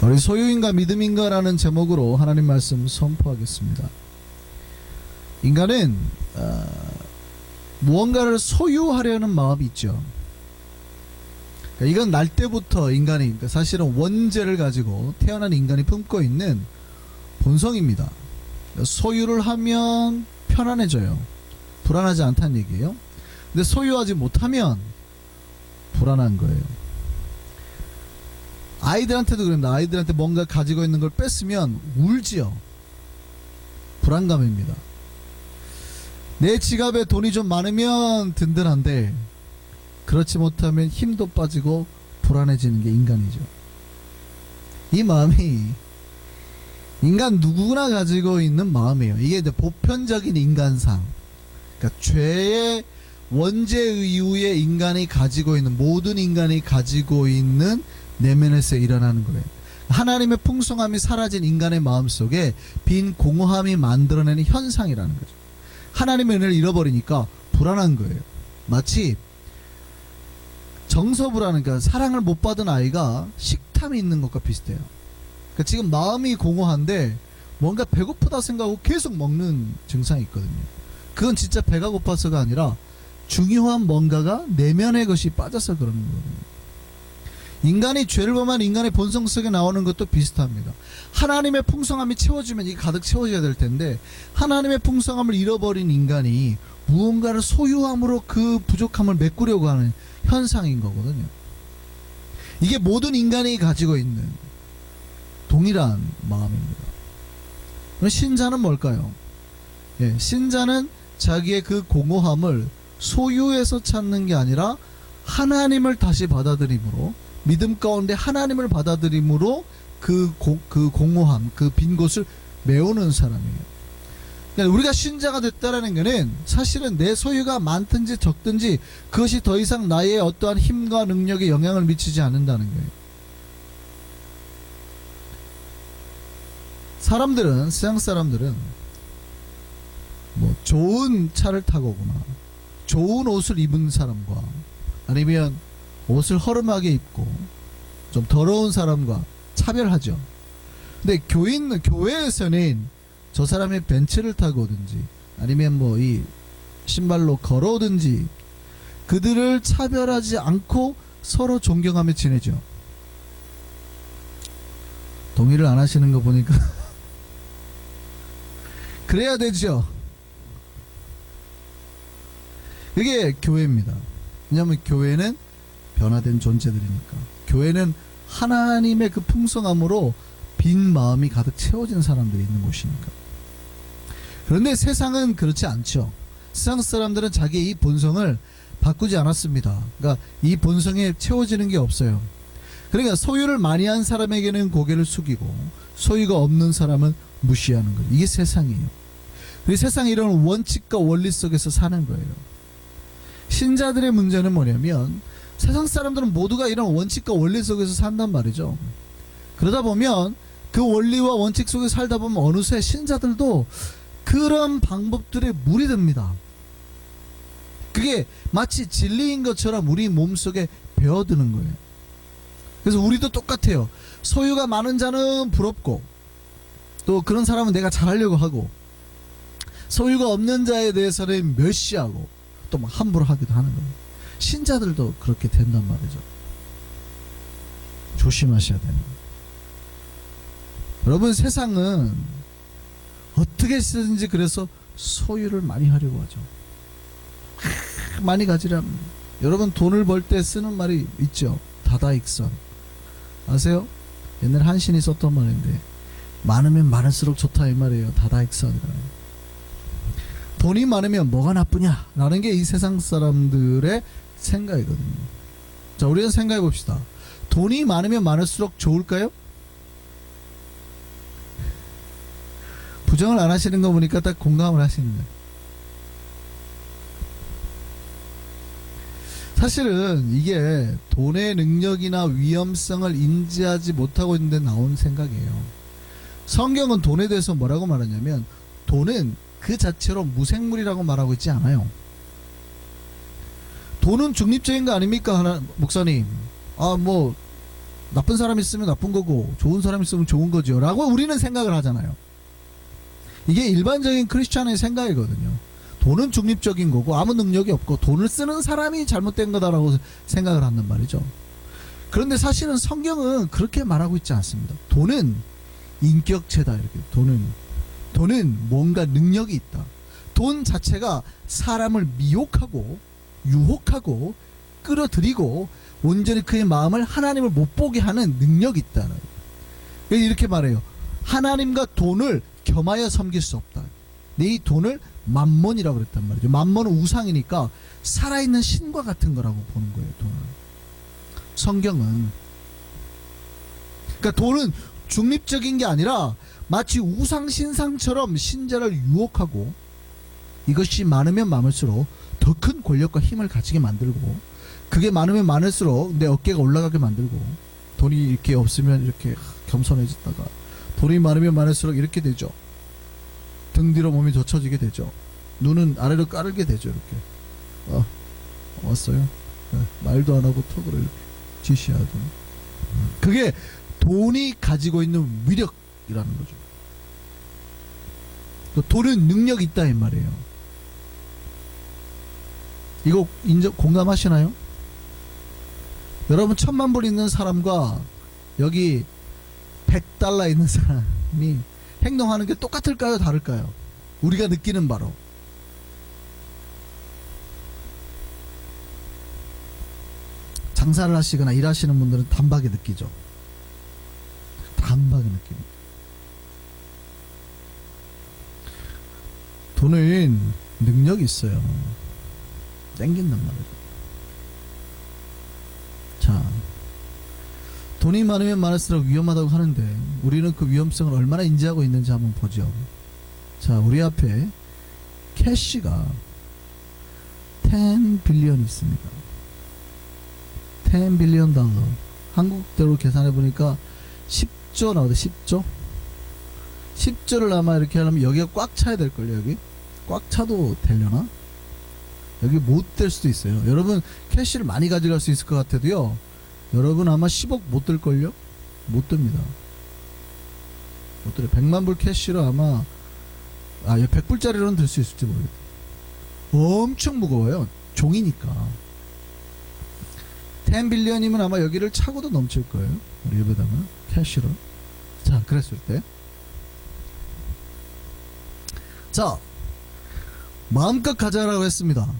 우리 소유인가 믿음인가라는 제목으로 하나님 말씀 선포하겠습니다. 인간은 무언가를 소유하려는 마음이 있죠. 그러니까 이건 날 때부터 인간이, 그러니까 사실은 원죄를 가지고 태어난 인간이 품고 있는 본성입니다. 그러니까 소유를 하면 편안해져요. 불안하지 않다는 얘기예요. 근데 소유하지 못하면 불안한 거예요. 아이들한테도 그럽니다. 아이들한테 뭔가 가지고 있는 걸 뺐으면 울지요. 불안감입니다. 내 지갑에 돈이 좀 많으면 든든한데 그렇지 못하면 힘도 빠지고 불안해지는 게 인간이죠. 이 마음이 인간 누구나 가지고 있는 마음이에요. 이게 이제 보편적인 인간상, 그러니까 죄의 원죄 이후에 인간이 가지고 있는, 모든 인간이 가지고 있는 내면에서 일어나는 거예요. 하나님의 풍성함이 사라진 인간의 마음속에 빈 공허함이 만들어내는 현상이라는 거죠. 하나님의 은혜를 잃어버리니까 불안한 거예요. 마치 정서불안, 그러니까 사랑을 못 받은 아이가 식탐이 있는 것과 비슷해요. 그러니까 지금 마음이 공허한데 뭔가 배고프다 생각하고 계속 먹는 증상이 있거든요. 그건 진짜 배가 고파서가 아니라 중요한 뭔가가 내면의 것이 빠져서 그러는 거거든요. 인간이 죄를 범한 인간의 본성 속에 나오는 것도 비슷합니다. 하나님의 풍성함이 채워지면 이게 가득 채워져야 될 텐데 하나님의 풍성함을 잃어버린 인간이 무언가를 소유함으로 그 부족함을 메꾸려고 하는 현상인 거거든요. 이게 모든 인간이 가지고 있는 동일한 마음입니다. 신자는 뭘까요? 신자는 자기의 그 공허함을 소유에서 찾는 게 아니라 하나님을 다시 받아들임으로, 믿음 가운데 하나님을 받아들임으로 그 공허함, 그 빈 곳을 메우는 사람이에요. 그러니까 우리가 신자가 됐다라는 것은 사실은 내 소유가 많든지 적든지 그것이 더 이상 나의 어떠한 힘과 능력에 영향을 미치지 않는다는 거예요. 사람들은, 세상 사람들은 뭐 좋은 차를 타고 오거나 좋은 옷을 입은 사람과 아니면 옷을 허름하게 입고 좀 더러운 사람과 차별하죠. 근데 교회에서는 저 사람이 벤츠를 타고 오든지 아니면 뭐 이 신발로 걸어오든지 그들을 차별하지 않고 서로 존경하며 지내죠. 동의를 안 하시는 거 보니까 그래야 되죠. 그게 교회입니다. 왜냐하면 교회는 변화된 존재들이니까. 교회는 하나님의 그 풍성함으로 빈 마음이 가득 채워진 사람들이 있는 곳이니까. 그런데 세상은 그렇지 않죠. 세상 사람들은 자기의 이 본성을 바꾸지 않았습니다. 그러니까 이 본성에 채워지는 게 없어요. 그러니까 소유를 많이 한 사람에게는 고개를 숙이고 소유가 없는 사람은 무시하는 거예요. 이게 세상이에요. 그리고 세상이 이런 원칙과 원리 속에서 사는 거예요. 신자들의 문제는 뭐냐면 세상 사람들은 모두가 이런 원칙과 원리 속에서 산단 말이죠. 그러다 보면 그 원리와 원칙 속에 살다 보면 어느새 신자들도 그런 방법들에 물이 듭니다. 그게 마치 진리인 것처럼 우리 몸속에 배어드는 거예요. 그래서 우리도 똑같아요. 소유가 많은 자는 부럽고 또 그런 사람은 내가 잘하려고 하고 소유가 없는 자에 대해서는 멸시하고 또 막 함부로 하기도 하는 거예요. 신자들도 그렇게 된단 말이죠. 조심하셔야 돼요. 여러분, 세상은 어떻게 쓰든지 그래서 소유를 많이 하려고 하죠. 많이 가지라. 여러분, 돈을 벌 때 쓰는 말이 있죠. 다다익선. 아세요? 옛날 한신이 썼던 말인데 많으면 많을수록 좋다 이 말이에요. 다다익선이라는. 돈이 많으면 뭐가 나쁘냐 라는 게 이 세상 사람들의 생각이거든요. 자, 우리는 생각해 봅시다. 돈이 많으면 많을수록 좋을까요? 부정을 안 하시는 거 보니까 딱 공감을 하시는 거예요. 사실은 이게 돈의 능력이나 위험성을 인지하지 못하고 있는데 나온 생각이에요. 성경은 돈에 대해서 뭐라고 말하냐면 돈은 그 자체로 무생물이라고 말하고 있지 않아요. 돈은 중립적인 거 아닙니까? 목사님. 나쁜 사람 있으면 나쁜 거고 좋은 사람 있으면 좋은 거죠 라고 우리는 생각을 하잖아요. 이게 일반적인 크리스찬의 생각이거든요. 돈은 중립적인 거고 아무 능력이 없고 돈을 쓰는 사람이 잘못된 거다라고 생각을 한단 말이죠. 그런데 사실은 성경은 그렇게 말하고 있지 않습니다. 돈은 인격체다. 이렇게 돈은 뭔가 능력이 있다. 돈 자체가 사람을 미혹하고 유혹하고 끌어들이고 온전히 그의 마음을 하나님을 못 보게 하는 능력이 있다는. 이렇게 말해요. 하나님과 돈을 겸하여 섬길 수 없다. 이 돈을 만몬이라고 그랬단 말이죠. 만몬은 우상이니까 살아있는 신과 같은 거라고 보는 거예요. 돈을. 성경은 그러니까 돈은 중립적인 게 아니라 마치 우상신상처럼 신자를 유혹하고 이것이 많으면 많을수록 더 큰 권력과 힘을 가지게 만들고 그게 많으면 많을수록 내 어깨가 올라가게 만들고 돈이 이렇게 없으면 이렇게 겸손해졌다가 돈이 많으면 많을수록 이렇게 되죠. 등 뒤로 몸이 젖혀지게 되죠. 눈은 아래로 까르게 되죠. 이렇게 왔어요. 네, 말도 안 하고 턱으로 이렇게 지시하던 그게 돈이 가지고 있는 위력이라는 거죠. 돈은 능력이 있다 이 말이에요. 이거 공감하시나요? 여러분 1000만 불 있는 사람과 여기 100달러 있는 사람이 행동하는 게 똑같을까요? 다를까요? 우리가 느끼는 바로 장사를 하시거나 일하시는 분들은 단박에 느끼죠. 단박에 느낍니다. 돈은 능력이 있어요. 땡긴단 말이죠. 자, 돈이 많으면 많을수록 위험하다고 하는데 우리는 그 위험성을 얼마나 인지하고 있는지 한번 보죠. 자, 우리 앞에 캐시가 10 빌리언 있습니다. 10 빌리언 달러. 한국대로 계산해 보니까 10조 나오대. 10조? 10조를 아마 이렇게 하려면 여기가 꽉 차야 될걸요. 여기 꽉 차도 되려나? 여기 못 될 수도 있어요. 여러분 캐시를 많이 가져갈 수 있을 것 같아도요, 여러분 아마 10억 못 들걸요? 못 듭니다. 못 들어요. 100만 불 캐시로 아마 100불짜리로는 들 수 있을지 모르겠어요. 엄청 무거워요. 종이니까. 10 빌리언이면 아마 여기를 차고도 넘칠 거예요. 우리 입에다가 캐시로. 자, 그랬을 때, 자, 마음껏 가져가라고 했습니다.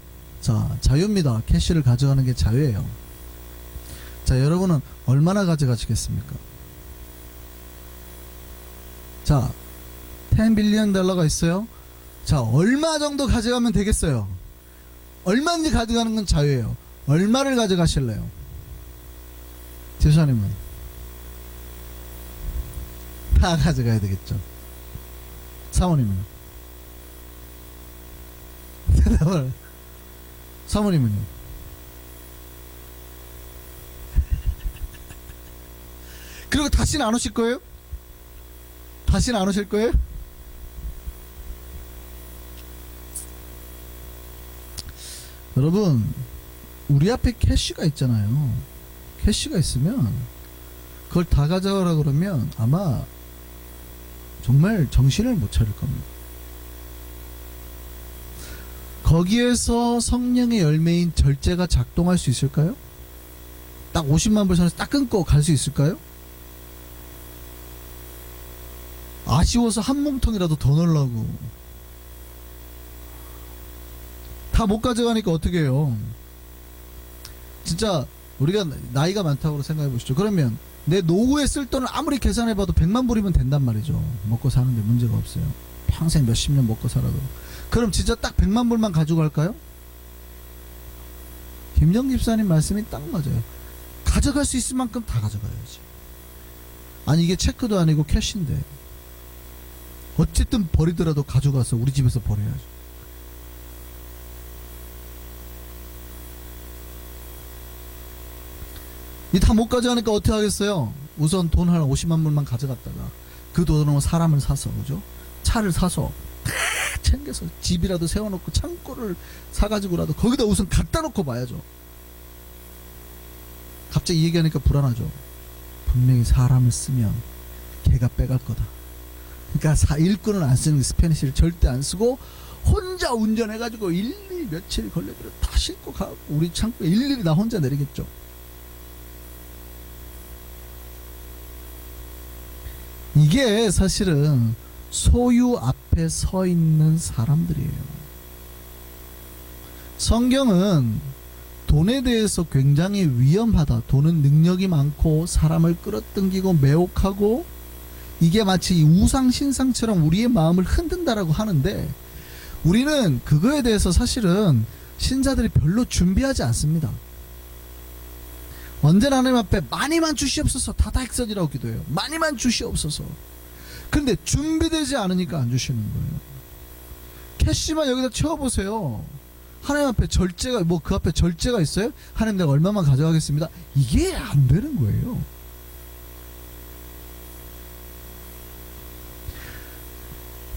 자, 자유입니다. 캐시를 가져가는 게 자유예요. 자, 여러분은 얼마나 가져가시겠습니까? 자, 10 빌리언 달러가 있어요. 자, 얼마 정도 가져가면 되겠어요? 얼마인지 가져가는 건 자유예요. 얼마를 가져가실래요? 지수사님은 다 가져가야 되겠죠. 사모님은? 사모님은요? 그리고 다시는 안 오실 거예요? 다시는 안 오실 거예요? 여러분, 우리 앞에 캐시가 있잖아요. 캐시가 있으면 그걸 다 가져가라 그러면 아마 정말 정신을 못 차릴 겁니다. 거기에서 성령의 열매인 절제가 작동할 수 있을까요? 딱 50만 불 선에서 딱 끊고 갈 수 있을까요? 아쉬워서 한 몸통이라도 더 넣으려고. 다 못 가져가니까 어떻게 해요? 진짜 우리가 나이가 많다고 생각해 보시죠. 그러면 내 노후에 쓸 돈을 아무리 계산해봐도 100만 불이면 된단 말이죠. 먹고 사는데 문제가 없어요. 평생 몇십 년 먹고 살아도. 그럼 진짜 딱 100만 불만 가지고 갈까요? 김정 집사님 말씀이 딱 맞아요. 가져갈 수 있을 만큼 다 가져가야지. 아니, 이게 체크도 아니고 캐시인데 어쨌든 버리더라도 가져가서 우리 집에서 버려야죠. 이 다 못 가져가니까 어떻게 하겠어요? 우선 돈 한 50만 불만 가져갔다가 그 돈으로 사람을 사서, 그죠? 차를 사서 다 챙겨서 집이라도 세워놓고 창고를 사가지고라도 거기다 우선 갖다 놓고 봐야죠. 갑자기 이 얘기하니까 불안하죠. 분명히 사람을 쓰면 걔가 빼갈 거다. 그러니까 일꾼은 안 쓰는 게 스페니쉬를 절대 안 쓰고 혼자 운전해가지고 일일이 며칠 걸려도 다 싣고 가고 우리 창고에 일일이 나 혼자 내리겠죠. 이게 사실은 소유 앞에 서 있는 사람들이에요. 성경은 돈에 대해서 굉장히 위험하다. 돈은 능력이 많고 사람을 끌어당기고 매혹하고 이게 마치 우상 신상처럼 우리의 마음을 흔든다라고 하는데 우리는 그거에 대해서 사실은 신자들이 별로 준비하지 않습니다. 언제나 하나님 앞에 많이만 주시옵소서 다다익선이라고 기도해요. 많이만 주시옵소서. 근데 준비되지 않으니까 안 주시는 거예요. 캐시만 여기다 채워보세요. 하나님 앞에 절제가 뭐 그 앞에 절제가 있어요? 하나님 내가 얼마만 가져가겠습니다. 이게 안 되는 거예요.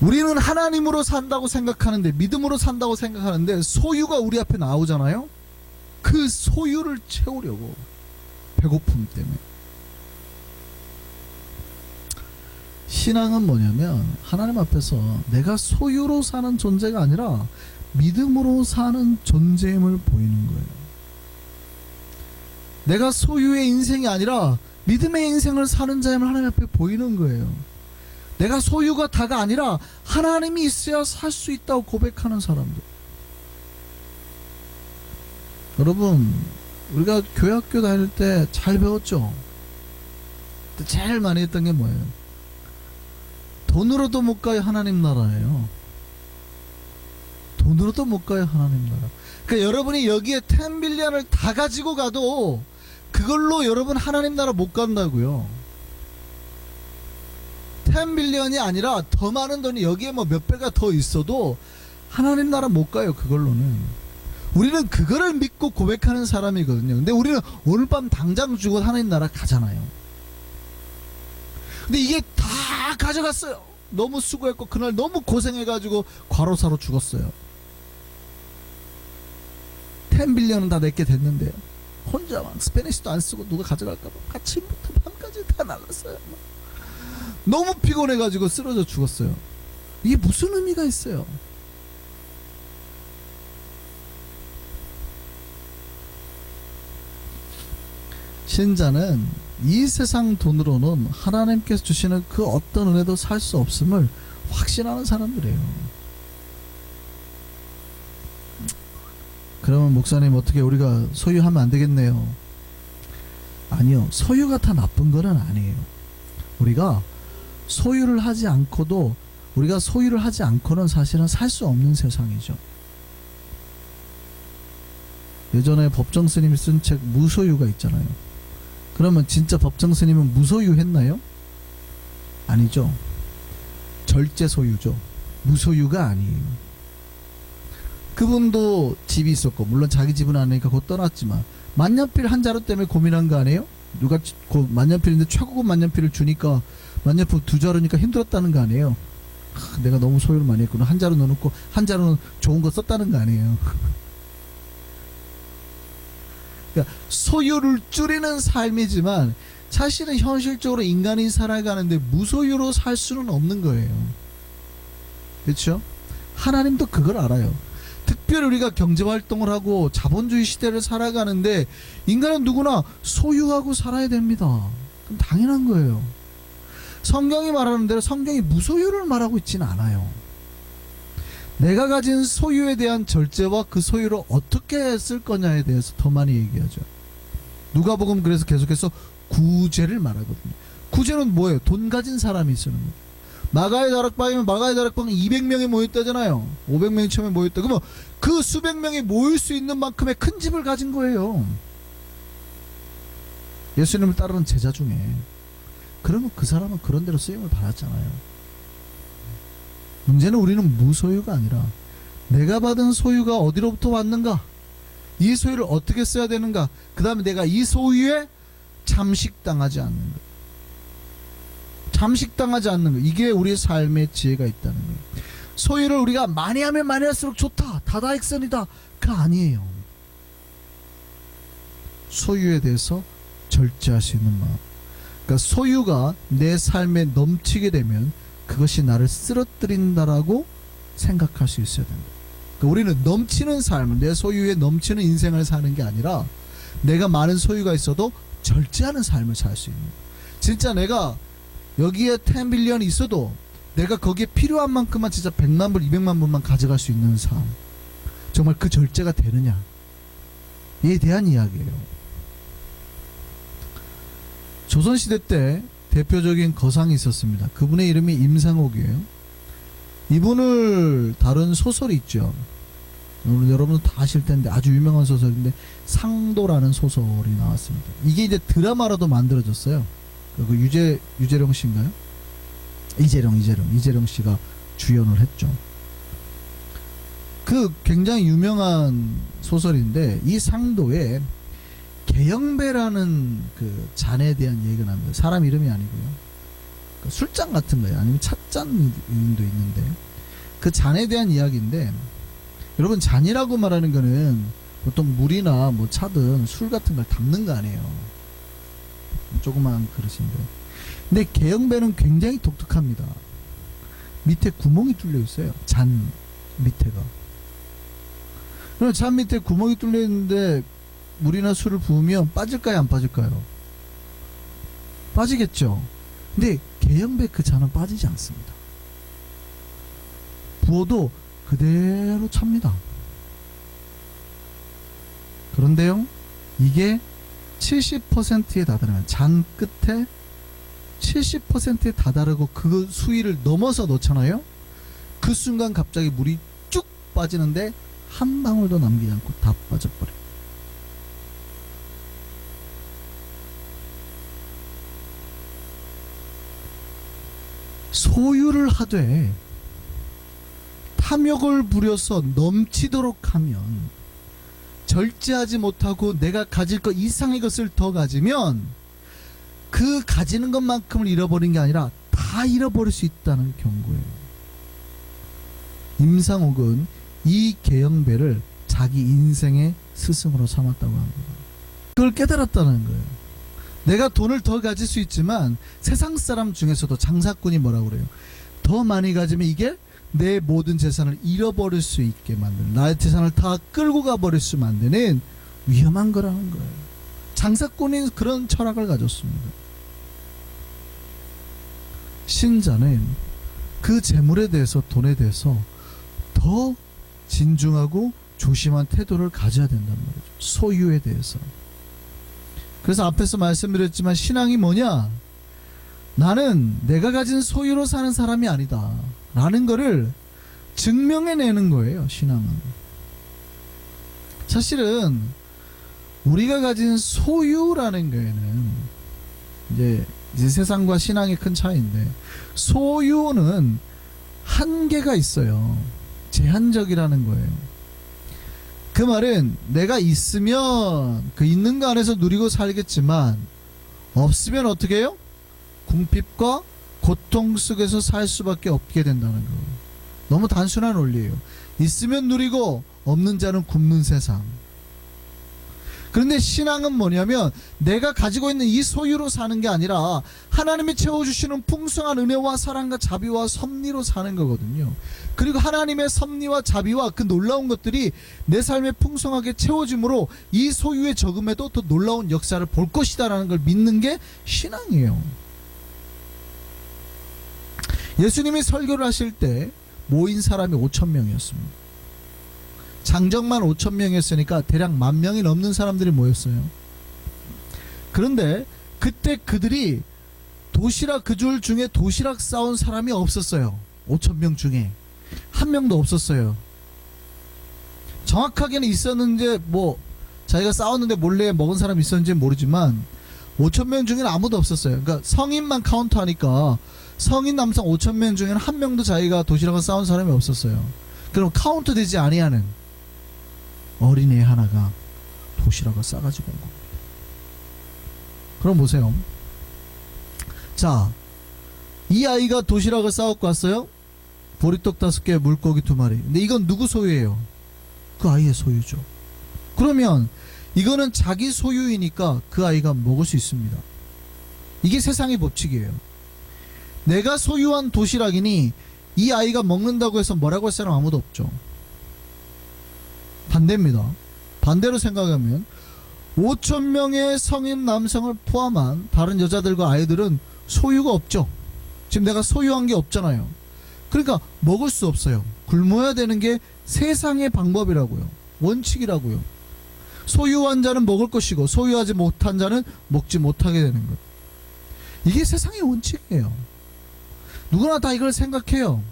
우리는 하나님으로 산다고 생각하는데 믿음으로 산다고 생각하는데 소유가 우리 앞에 나오잖아요. 그 소유를 채우려고 배고픔 때문에. 신앙은 뭐냐면 하나님 앞에서 내가 소유로 사는 존재가 아니라 믿음으로 사는 존재임을 보이는 거예요. 내가 소유의 인생이 아니라 믿음의 인생을 사는 자임을 하나님 앞에 보이는 거예요. 내가 소유가 다가 아니라 하나님이 있어야 살 수 있다고 고백하는 사람들. 여러분 우리가 교회 학교 다닐 때 잘 배웠죠? 제일 많이 했던 게 뭐예요? 돈으로도 못 가요 하나님 나라예요. 돈으로도 못 가요 하나님 나라. 그러니까 여러분이 여기에 10빌리언을 다 가지고 가도 그걸로 여러분 하나님 나라 못 간다고요. 10빌리언이 아니라 더 많은 돈이 여기에 뭐 몇 배가 더 있어도 하나님 나라 못 가요 그걸로는. 우리는 그거를 믿고 고백하는 사람이거든요. 근데 우리는 오늘 밤 당장 주고 하나님 나라 가잖아요. 근데 이게 다 가져갔어요. 너무 수고했고 그날 너무 고생해가지고 과로사로 죽었어요. 10빌리언은 다 내게 됐는데 혼자 막 스페니쉬도 안 쓰고 누가 가져갈까봐 아침부터 밤까지 다 나갔어요. 너무 피곤해가지고 쓰러져 죽었어요. 이게 무슨 의미가 있어요? 신자는 이 세상 돈으로는 하나님께서 주시는 그 어떤 은혜도 살 수 없음을 확신하는 사람들이에요. 그러면 목사님 어떻게 우리가 소유하면 안 되겠네요? 아니요. 소유가 다 나쁜 건 아니에요. 우리가 소유를 하지 않고도 우리가 소유를 하지 않고는 사실은 살 수 없는 세상이죠. 예전에 법정 스님이 쓴 책 무소유가 있잖아요. 그러면 진짜 법정 스님은 무소유했나요? 아니죠. 절제 소유죠. 무소유가 아니에요. 그분도 집이 있었고 물론 자기 집은 아니니까 곧 떠났지만 만년필 한 자루 때문에 고민한 거 아니에요? 누가 만년필인데 최고급 만년필을 주니까 만년필 두 자루니까 힘들었다는 거 아니에요? 내가 너무 소유를 많이 했구나. 한 자루 넣어놓고 한 자루는 좋은 거 썼다는 거 아니에요? 그러니까 소유를 줄이는 삶이지만 사실은 현실적으로 인간이 살아가는데 무소유로 살 수는 없는 거예요. 그렇죠? 하나님도 그걸 알아요. 특별히 우리가 경제활동을 하고 자본주의 시대를 살아가는데 인간은 누구나 소유하고 살아야 됩니다. 그럼 당연한 거예요. 성경이 말하는 대로 성경이 무소유를 말하고 있지는 않아요. 내가 가진 소유에 대한 절제와 그 소유를 어떻게 쓸 거냐에 대해서 더 많이 얘기하죠. 누가복음 그래서 계속해서 구제를 말하거든요. 구제는 뭐예요? 돈 가진 사람이 쓰는 거예요. 마가의 다락방이면 마가의 다락방은 200명이 모였다잖아요. 500명이 처음에 모였다. 그러면 그 수백 명이 모일 수 있는 만큼의 큰 집을 가진 거예요. 예수님을 따르는 제자 중에. 그러면 그 사람은 그런 대로 쓰임을 받았잖아요. 문제는 우리는 무소유가 아니라 내가 받은 소유가 어디로부터 왔는가, 이 소유를 어떻게 써야 되는가, 그 다음에 내가 이 소유에 잠식당하지 않는 것, 잠식당하지 않는 것, 이게 우리의 삶의 지혜가 있다는 거예요. 소유를 우리가 많이 하면 많이 할수록 좋다, 다다익선이다, 그 아니에요. 소유에 대해서 절제할 수 있는 마음. 그러니까 소유가 내 삶에 넘치게 되면 그것이 나를 쓰러뜨린다라고 생각할 수 있어야 된다. 그러니까 우리는 넘치는 삶을, 내 소유에 넘치는 인생을 사는 게 아니라 내가 많은 소유가 있어도 절제하는 삶을 살 수 있는 거예요. 진짜 내가 여기에 10 빌리언이 있어도 내가 거기에 필요한 만큼만 진짜 100만 불, 200만 불만 가져갈 수 있는 삶. 정말 그 절제가 되느냐, 이에 대한 이야기예요. 조선시대 때 대표적인 거상이 있었습니다. 그분의 이름이 임상옥이에요. 이분을 다룬 소설이 있죠. 여러분도 다 아실 텐데 아주 유명한 소설인데 상도라는 소설이 나왔습니다. 이게 이제 드라마로도 만들어졌어요. 그 유재령 씨인가요? 이재령 씨가 주연을 했죠. 그 굉장히 유명한 소설인데 이 상도에 개영배라는 그 잔에 대한 얘기가 납니다. 사람 이름이 아니고요. 그 술잔 같은 거예요. 아니면 찻잔도 있는데 그 잔에 대한 이야기인데, 여러분 잔이라고 말하는 거는 보통 물이나 뭐 차든 술 같은 걸 담는 거 아니에요. 조그만 그릇인데. 근데 개영배는 굉장히 독특합니다. 밑에 구멍이 뚫려 있어요. 잔 밑에가. 그럼 잔 밑에 구멍이 뚫려 있는데 물이나 술을 부으면 빠질까요, 안 빠질까요? 빠지겠죠. 근데 개영배 그 잔은 빠지지 않습니다. 부어도 그대로 찹니다. 그런데요, 이게 70%에 다다르면, 잔 끝에 70%에 다다르고 그 수위를 넘어서 넣잖아요. 그 순간 갑자기 물이 쭉 빠지는데 한 방울도 남기지 않고 다 빠져버려요. 소유를 하되 탐욕을 부려서 넘치도록 하면, 절제하지 못하고 내가 가질 것 이상의 것을 더 가지면 그 가지는 것만큼을 잃어버린 게 아니라 다 잃어버릴 수 있다는 경고예요. 임상옥은 이 개영배를 자기 인생의 스승으로 삼았다고 합니다. 그걸 깨달았다는 거예요. 내가 돈을 더 가질 수 있지만 세상 사람 중에서도 장사꾼이 뭐라고 그래요? 더 많이 가지면 이게 내 모든 재산을 잃어버릴 수 있게 만드는, 나의 재산을 다 끌고 가버릴 수 만드는 위험한 거라는 거예요. 장사꾼이 그런 철학을 가졌습니다. 신자는 그 재물에 대해서, 돈에 대해서 더 진중하고 조심한 태도를 가져야 된단 말이죠. 소유에 대해서. 그래서 앞에서 말씀드렸지만 신앙이 뭐냐? 나는 내가 가진 소유로 사는 사람이 아니다 라는 거를 증명해내는 거예요. 신앙은 사실은 우리가 가진 소유라는 거에는 이제 세상과 신앙의 큰 차이인데, 소유는 한계가 있어요. 제한적이라는 거예요. 그 말은 내가 있으면 그 있는 거 안에서 누리고 살겠지만 없으면 어떻게 해요? 궁핍과 고통 속에서 살 수밖에 없게 된다는 거예요. 너무 단순한 원리예요. 있으면 누리고 없는 자는 굶는 세상. 그런데 신앙은 뭐냐면 내가 가지고 있는 이 소유로 사는 게 아니라 하나님이 채워주시는 풍성한 은혜와 사랑과 자비와 섭리로 사는 거거든요. 그리고 하나님의 섭리와 자비와 그 놀라운 것들이 내 삶에 풍성하게 채워짐으로 이 소유의 적음에도 더 놀라운 역사를 볼 것이다 라는 걸 믿는 게 신앙이에요. 예수님이 설교를 하실 때 모인 사람이 5,000명이었습니다. 장정만 5,000명이었으니까 대략 10,000명이 넘는 사람들이 모였어요. 그런데 그때 그들이 그 줄 중에 도시락 싸온 사람이 없었어요. 5,000명 중에 한 명도 없었어요. 정확하게는 있었는지 뭐 자기가 싸웠는데 몰래 먹은 사람이 있었는지 모르지만 5,000명 중에는 아무도 없었어요. 그러니까 성인만 카운트하니까 성인 남성 5,000명 중에는 한 명도 자기가 도시락을 싸온 사람이 없었어요. 그럼 카운트되지 아니하는 어린애 하나가 도시락을 싸가지고 온 겁니다. 그럼 보세요. 자, 이 아이가 도시락을 싸갖고 왔어요. 보리떡 5개, 물고기 2마리. 근데 이건 누구 소유예요? 그 아이의 소유죠. 그러면 이거는 자기 소유이니까 그 아이가 먹을 수 있습니다. 이게 세상의 법칙이에요. 내가 소유한 도시락이니 이 아이가 먹는다고 해서 뭐라고 할 사람 아무도 없죠. 반대입니다. 반대로 생각하면 5,000명의 성인 남성을 포함한 다른 여자들과 아이들은 소유가 없죠. 지금 내가 소유한 게 없잖아요. 그러니까 먹을 수 없어요. 굶어야 되는 게 세상의 방법이라고요. 원칙이라고요. 소유한 자는 먹을 것이고 소유하지 못한 자는 먹지 못하게 되는 것. 이게 세상의 원칙이에요. 누구나 다 이걸 생각해요.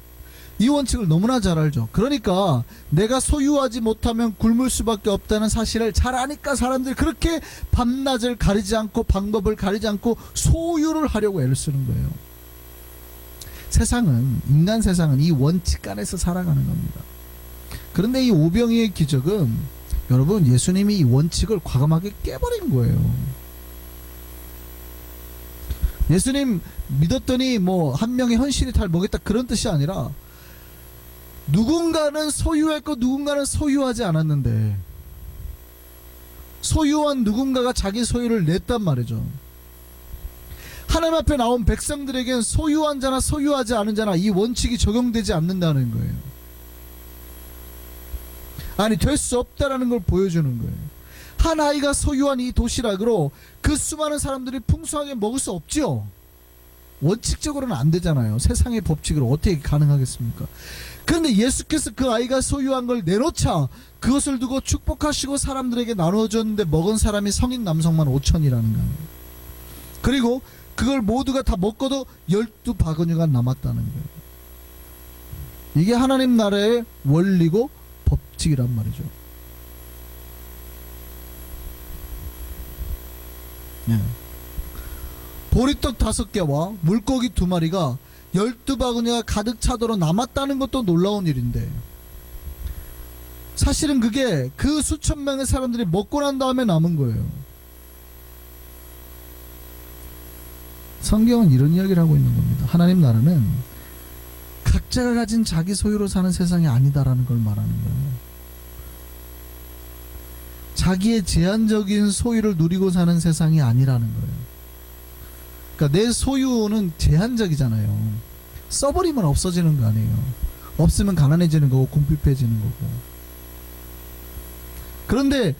이 원칙을 너무나 잘 알죠. 그러니까 내가 소유하지 못하면 굶을 수밖에 없다는 사실을 잘 아니까 사람들이 그렇게 밤낮을 가리지 않고 방법을 가리지 않고 소유를 하려고 애를 쓰는 거예요. 세상은, 인간 세상은 이 원칙 안에서 살아가는 겁니다. 그런데 이 오병이의 기적은 여러분, 예수님이 이 원칙을 과감하게 깨버린 거예요. 예수님 믿었더니 뭐 한 명의 헌신이 잘 먹겠다 그런 뜻이 아니라 누군가는 소유했고 누군가는 소유하지 않았는데 소유한 누군가가 자기 소유를 냈단 말이죠. 하나님 앞에 나온 백성들에겐 소유한 자나 소유하지 않은 자나 이 원칙이 적용되지 않는다는 거예요. 아니, 될 수 없다라는 걸 보여주는 거예요. 한 아이가 소유한 이 도시락으로 그 수많은 사람들이 풍성하게 먹을 수 없지요. 원칙적으로는 안 되잖아요. 세상의 법칙으로 어떻게 가능하겠습니까? 그런데 예수께서 그 아이가 소유한 걸 내놓자 그것을 두고 축복하시고 사람들에게 나눠줬는데 먹은 사람이 성인 남성만 5천이라는 거예요. 그리고 그걸 모두가 다 먹고도 12바구니가 남았다는 거예요. 이게 하나님 나라의 원리고 법칙이란 말이죠. 예. 보리떡 5개와 물고기 2마리가 12바구니가 가득 차도록 남았다는 것도 놀라운 일인데 사실은 그게 그 수천 명의 사람들이 먹고 난 다음에 남은 거예요. 성경은 이런 이야기를 하고 있는 겁니다. 하나님 나라는 각자가 가진 자기 소유로 사는 세상이 아니다라는 걸 말하는 거예요. 자기의 제한적인 소유를 누리고 사는 세상이 아니라는 거예요. 그러니까 내 소유는 제한적이잖아요. 써버리면 없어지는 거 아니에요. 없으면 가난해지는 거고 궁핍해지는 거고. 그런데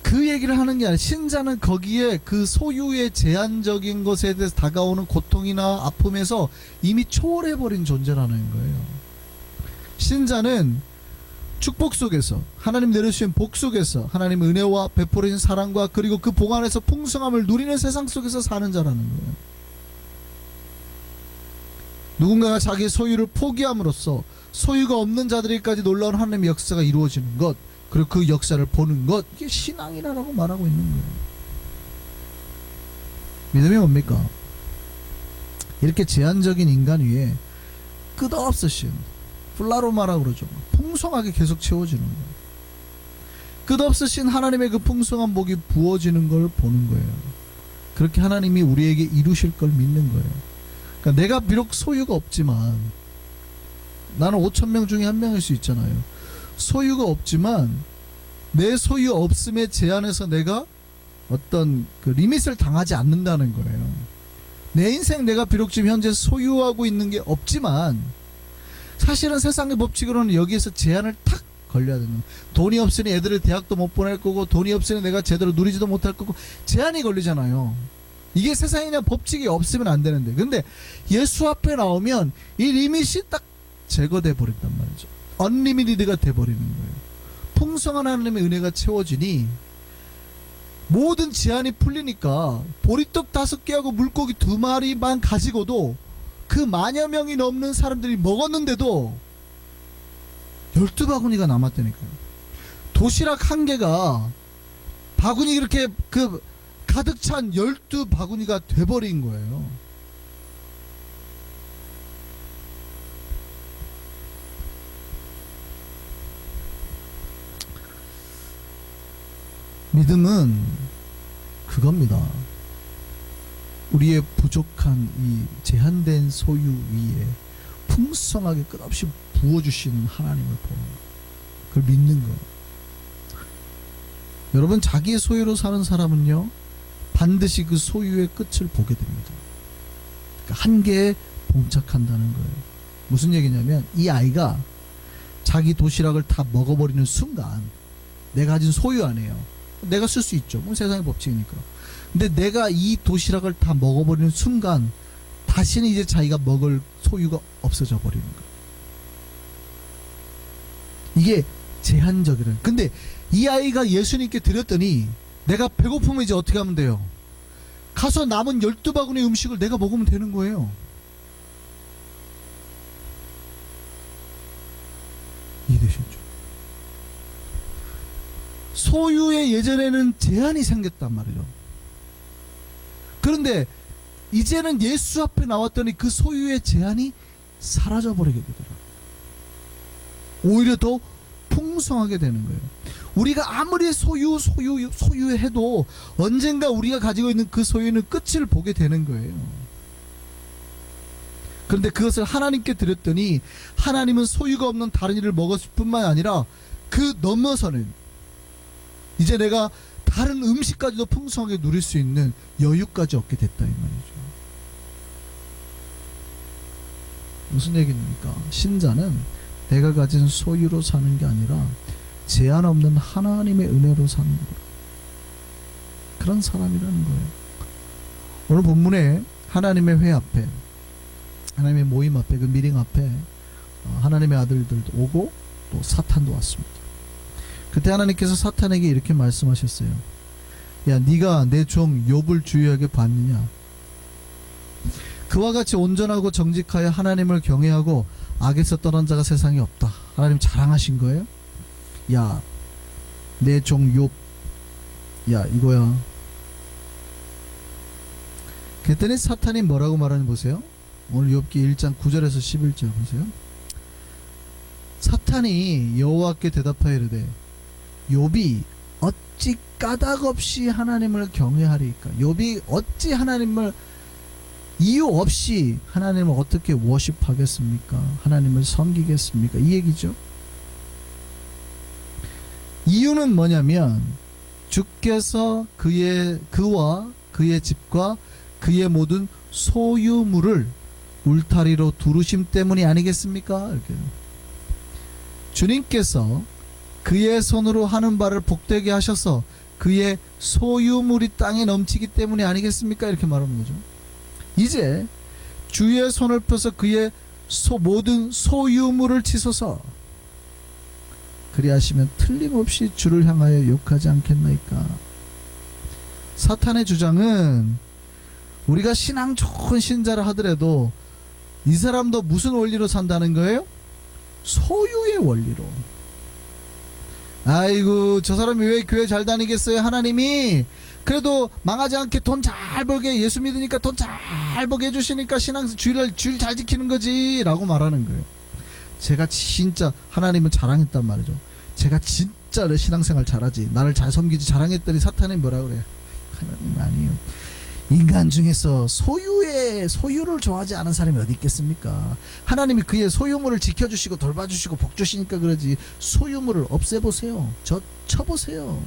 그 얘기를 하는 게 아니라 신자는 거기에 그 소유의 제한적인 것에 대해서 다가오는 고통이나 아픔에서 이미 초월해버린 존재라는 거예요. 신자는 축복 속에서 하나님 내려주신 복 속에서 하나님의 은혜와 베풀어진 사랑과 그리고 그 복 안에서 풍성함을 누리는 세상 속에서 사는 자라는 거예요. 누군가가 자기 소유를 포기함으로써 소유가 없는 자들에게까지 놀라운 하나님의 역사가 이루어지는 것, 그리고 그 역사를 보는 것, 이게 신앙이라고 말하고 있는 거예요. 믿음이 뭡니까? 이렇게 제한적인 인간 위에 끝없으신, 플라로마라고 그러죠. 풍성하게 계속 채워지는 거예요. 끝없으신 하나님의 그 풍성한 복이 부어지는 걸 보는 거예요. 그렇게 하나님이 우리에게 이루실 걸 믿는 거예요. 그러니까 내가 비록 소유가 없지만, 나는 5,000명 중에 한 명일 수 있잖아요. 소유가 없지만 내 소유 없음의 제한에서 내가 어떤 그 리밋을 당하지 않는다는 거예요. 내 인생 내가 비록 지금 현재 소유하고 있는 게 없지만 사실은 세상의 법칙으로는 여기에서 제한을 탁 걸려야 되는 거예요. 돈이 없으니 애들을 대학도 못 보낼 거고 돈이 없으니 내가 제대로 누리지도 못할 거고 제한이 걸리잖아요. 이게 세상이냐 법칙이 없으면 안 되는데, 근데 예수 앞에 나오면 이 리밋이 딱 제거돼 버린단 말이죠. 언리미티드가 돼버리는 거예요. 풍성한 하나님의 은혜가 채워지니 모든 제한이 풀리니까 보리떡 5개하고 물고기 2마리만 가지고도 그 만여 명이 넘는 사람들이 먹었는데도 12바구니가 남았다니까요. 도시락 1개가 바구니 이렇게 그 가득 찬 12바구니가 돼버린 거예요. 믿음은 그겁니다. 우리의 부족한 이 제한된 소유 위에 풍성하게 끝없이 부어주시는 하나님을 보는 거, 그걸 믿는 거예요. 여러분, 자기의 소유로 사는 사람은요 반드시 그 소유의 끝을 보게 됩니다. 그러니까 한계에 봉착한다는 거예요. 무슨 얘기냐면 이 아이가 자기 도시락을 다 먹어버리는 순간 내가 가진 소유 아니에요. 내가 쓸 수 있죠. 뭐 세상의 법칙이니까. 근데 내가 이 도시락을 다 먹어버리는 순간 다시는 이제 자기가 먹을 소유가 없어져 버리는 거예요. 이게 제한적이라는. 근데 이 아이가 예수님께 드렸더니 내가 배고프면 이제 어떻게 하면 돼요? 가서 남은 12바구니 음식을 내가 먹으면 되는 거예요. 이해되시죠? 소유에 예전에는 제한이 생겼단 말이죠. 그런데 이제는 예수 앞에 나왔더니 그 소유의 제한이 사라져버리게 되더라고요. 오히려 더 풍성하게 되는 거예요. 우리가 아무리 소유해도 언젠가 우리가 가지고 있는 그 소유는 끝을 보게 되는 거예요. 그런데 그것을 하나님께 드렸더니 하나님은 소유가 없는 다른 일을 먹었을 뿐만 아니라 그 넘어서는 이제 내가 다른 음식까지도 풍성하게 누릴 수 있는 여유까지 얻게 됐다 이 말이죠. 무슨 얘기입니까? 신자는 내가 가진 소유로 사는 게 아니라 제한 없는 하나님의 은혜로 사는 거예요. 그런 사람이라는 거예요. 오늘 본문에 하나님의 회 앞에, 하나님의 모임 앞에, 그 미팅 앞에 하나님의 아들들도 오고 또 사탄도 왔습니다. 그때 하나님께서 사탄에게 이렇게 말씀하셨어요. 야, 네가 내 종 욥을 주의하게 봤느냐? 그와 같이 온전하고 정직하여 하나님을 경외하고 악에서 떠난 자가 세상에 없다. 하나님 자랑하신 거예요? 야, 내 종 욥, 야, 이거야. 그랬더니 사탄이 뭐라고 말하는지 보세요. 오늘 욥기 1장 9절에서 11절 보세요. 사탄이 여호와께 대답하여 이르되 욥이 어찌 까닭없이 하나님을 경외하리까? 욥이 어찌 하나님을 이유 없이 하나님을 어떻게 워십하겠습니까? 하나님을 섬기겠습니까? 이 얘기죠. 이유는 뭐냐면 주께서 그와 그의 집과 그의 모든 소유물을 울타리로 두르심 때문이 아니겠습니까? 이렇게. 주님께서 그의 손으로 하는 바를 복되게 하셔서 그의 소유물이 땅에 넘치기 때문이 아니겠습니까? 이렇게 말하는 거죠. 이제 주의 손을 펴서 그의 모든 소유물을 치소서. 그리하시면 틀림없이 주를 향하여 욕하지 않겠나이까. 사탄의 주장은 우리가 신앙 좋은 신자를 하더라도 이 사람도 무슨 원리로 산다는 거예요? 소유의 원리로. 아이고, 저 사람이 왜 교회 잘 다니겠어요? 하나님이 그래도 망하지 않게 돈 잘 벌게, 예수 믿으니까 돈 잘 벌게 해주시니까 주일 잘 지키는 거지 라고 말하는 거예요. 제가 진짜 하나님은 자랑했단 말이죠. 제가 진짜 내 신앙생활 잘하지, 나를 잘 섬기지 자랑했더니 사탄이 뭐라 그래? 하나님 아니에요. 인간 중에서 소유를 좋아하지 않은 사람이 어디 있겠습니까? 하나님이 그의 소유물을 지켜주시고 돌봐주시고 복주시니까 그러지, 소유물을 없애보세요. 쳐보세요.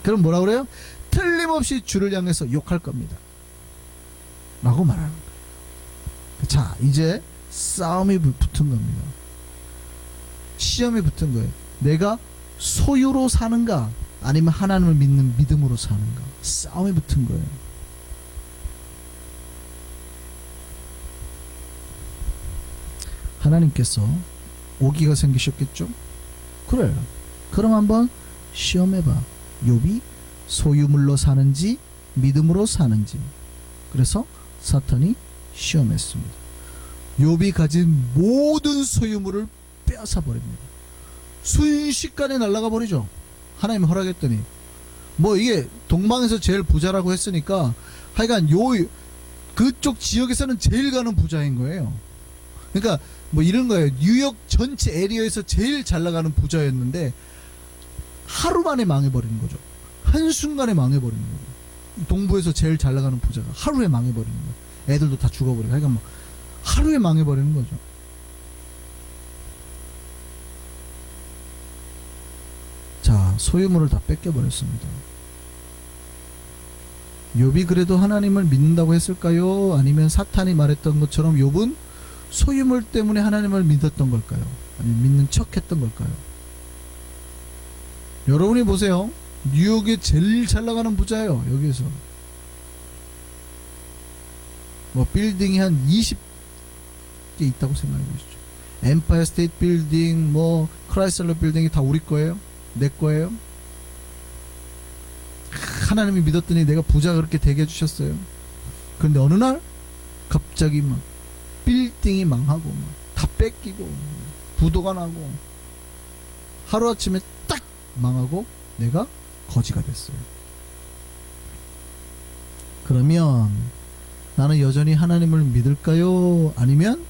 그럼 뭐라 그래요? 틀림없이 주를 향해서 욕할 겁니다 라고 말하는 거예요. 자, 이제 싸움이 붙은 겁니다. 시험이 붙은 거예요. 내가 소유로 사는가 아니면 하나님을 믿는 믿음으로 사는가. 싸움이 붙은 거예요. 하나님께서 오기가 생기셨겠죠? 그래, 그럼 한번 시험해봐. 욥이 소유물로 사는지 믿음으로 사는지. 그래서 사탄이 시험했습니다. 욥이 가진 모든 소유물을 빼앗아 버립니다. 순식간에 날아가 버리죠. 하나님 허락했더니. 뭐 이게 동방에서 제일 부자라고 했으니까 하여간 그쪽 지역에서는 제일 가는 부자인 거예요. 그러니까 뭐 이런 거예요. 뉴욕 전체 에리어에서 제일 잘 나가는 부자였는데 하루 만에 망해버리는 거죠. 한순간에 망해버리는 거죠. 동부에서 제일 잘 나가는 부자가 하루에 망해버리는 거예요. 애들도 다 죽어버리고. 그러니까 뭐 하루에 망해버리는 거죠. 자, 소유물을 다 뺏겨버렸습니다. 욥이 그래도 하나님을 믿는다고 했을까요? 아니면 사탄이 말했던 것처럼 욥은 소유물 때문에 하나님을 믿었던 걸까요? 아니면 믿는 척 했던 걸까요? 여러분이 보세요. 뉴욕에 제일 잘 나가는 부자예요. 여기에서 뭐 빌딩이 한 20개 있다고 생각해 보시죠. 엠파이어 스테이트 빌딩, 뭐 크라이슬러 빌딩이 다 우리 거예요? 내 거예요? 하나님이 믿었더니 내가 부자 그렇게 되게 해주셨어요. 그런데 어느 날 갑자기 막 빌딩이 망하고 막 다 뺏기고 부도가 나고 하루아침에 딱 망하고 내가 거지가 됐어요. 그러면 나는 여전히 하나님을 믿을까요? 아니면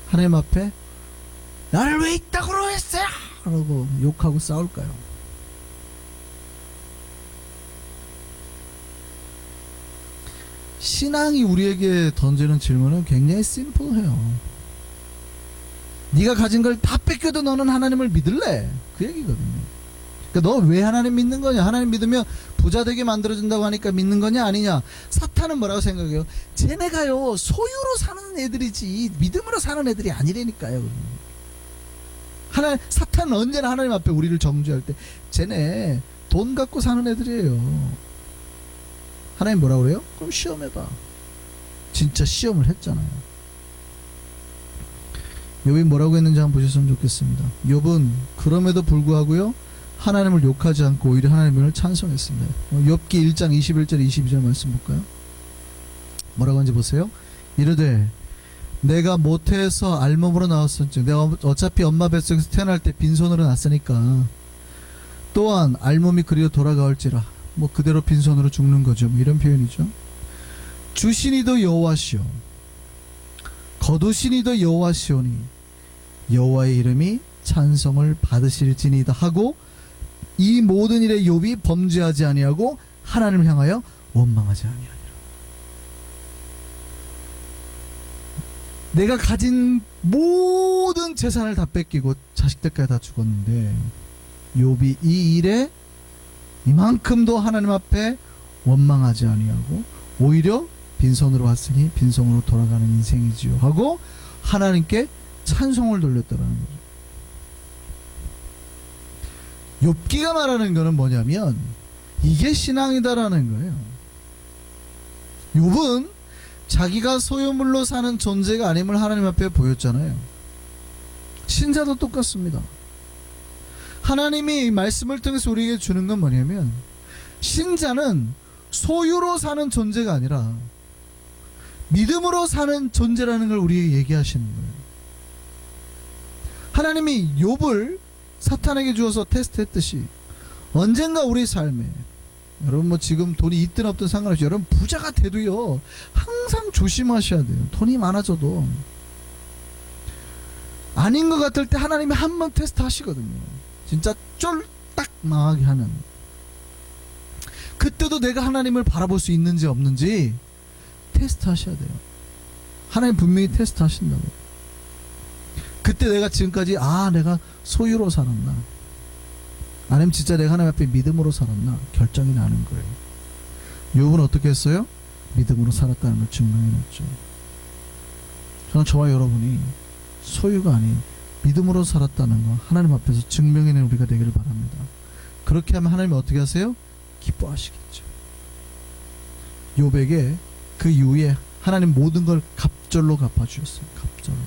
하나님 앞에 나를 왜 이따구로 했어요? 라고 욕하고 싸울까요? 신앙이 우리에게 던지는 질문은 굉장히 심플해요. 네가 가진 걸 다 뺏겨도 너는 하나님을 믿을래? 그 얘기거든요. 그러니까 너 왜 하나님 믿는 거냐? 하나님 믿으면 부자 되게 만들어준다고 하니까 믿는 거냐 아니냐? 사탄은 뭐라고 생각해요? 쟤네가요 소유로 사는 애들이지 믿음으로 사는 애들이 아니라니까요. 사탄은 언제나 하나님 앞에 우리를 정죄할 때 쟤네 돈 갖고 사는 애들이에요. 하나님 뭐라고 그래요? 그럼 시험해봐. 진짜 시험을 했잖아요. 욥이 뭐라고 했는지 한번 보셨으면 좋겠습니다. 욥은 그럼에도 불구하고요 하나님을 욕하지 않고 오히려 하나님을 찬송했습니다. 욥기 1장 21절 22절 말씀 볼까요? 뭐라고 하는지 보세요. 이르되 내가 모태에서 알몸으로 나왔은즉 내가 어차피 엄마 뱃속에서 태어날 때 빈손으로 났으니까 또한 알몸이 그리로 돌아가올지라 뭐 그대로 빈손으로 죽는 거죠. 뭐 이런 표현이죠. 주신이도 여호와시오 거두신이도 여호와시오니 여호와의 이름이 찬송을 받으실지니이다 하고 이 모든 일에 욥이 범죄하지 아니하고 하나님을 향하여 원망하지 아니하니라. 내가 가진 모든 재산을 다 뺏기고 자식들까지 다 죽었는데 욥이 이 일에 이만큼도 하나님 앞에 원망하지 아니하고 오히려 빈손으로 왔으니 빈손으로 돌아가는 인생이지요 하고 하나님께 찬송을 돌렸다라는 거죠. 욥기가 말하는 거는 뭐냐면 이게 신앙이다라는 거예요. 욥은 자기가 소유물로 사는 존재가 아님을 하나님 앞에 보였잖아요. 신자도 똑같습니다. 하나님이 이 말씀을 통해서 우리에게 주는 건 뭐냐면 신자는 소유로 사는 존재가 아니라 믿음으로 사는 존재라는 걸 우리에게 얘기하시는 거예요. 하나님이 욥을 사탄에게 주어서 테스트했듯이 언젠가 우리 삶에 여러분 뭐 지금 돈이 있든 없든 상관없이 여러분 부자가 돼도요 항상 조심하셔야 돼요. 돈이 많아져도 아닌 것 같을 때 하나님이 한 번 테스트 하시거든요. 진짜 쫄딱 망하게 하는 그때도 내가 하나님을 바라볼 수 있는지 없는지 테스트 하셔야 돼요. 하나님 분명히 테스트 하신다고. 그때 내가 지금까지 내가 소유로 살았나 아니면 진짜 내가 하나님 앞에 믿음으로 살았나 결정이 나는 거예요. 욥은 어떻게 했어요? 믿음으로 살았다는 걸 증명해냈죠. 저는 저와 여러분이 소유가 아닌 믿음으로 살았다는 거 하나님 앞에서 증명해낸 우리가 되기를 바랍니다. 그렇게 하면 하나님이 어떻게 하세요? 기뻐하시겠죠. 욥에게 그 이후에 하나님 모든 걸 갑절로 갚아주셨어요. 갑절로.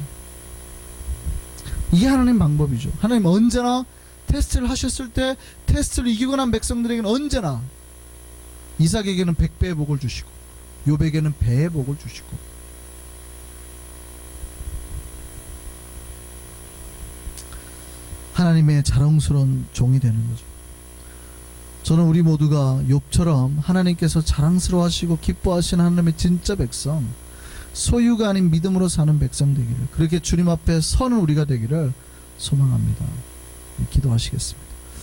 이게 하나님 방법이죠. 하나님 언제나 테스트를 하셨을 때 테스트를 이기고 난 백성들에게는 언제나 이삭에게는 100배의 복을 주시고 욥에게는 배의 복을 주시고 하나님의 자랑스러운 종이 되는 거죠. 저는 우리 모두가 욥처럼 하나님께서 자랑스러워하시고 기뻐하시는 하나님의 진짜 백성, 소유가 아닌 믿음으로 사는 백성 되기를, 그렇게 주님 앞에 서는 우리가 되기를 소망합니다. 기도하시겠습니다.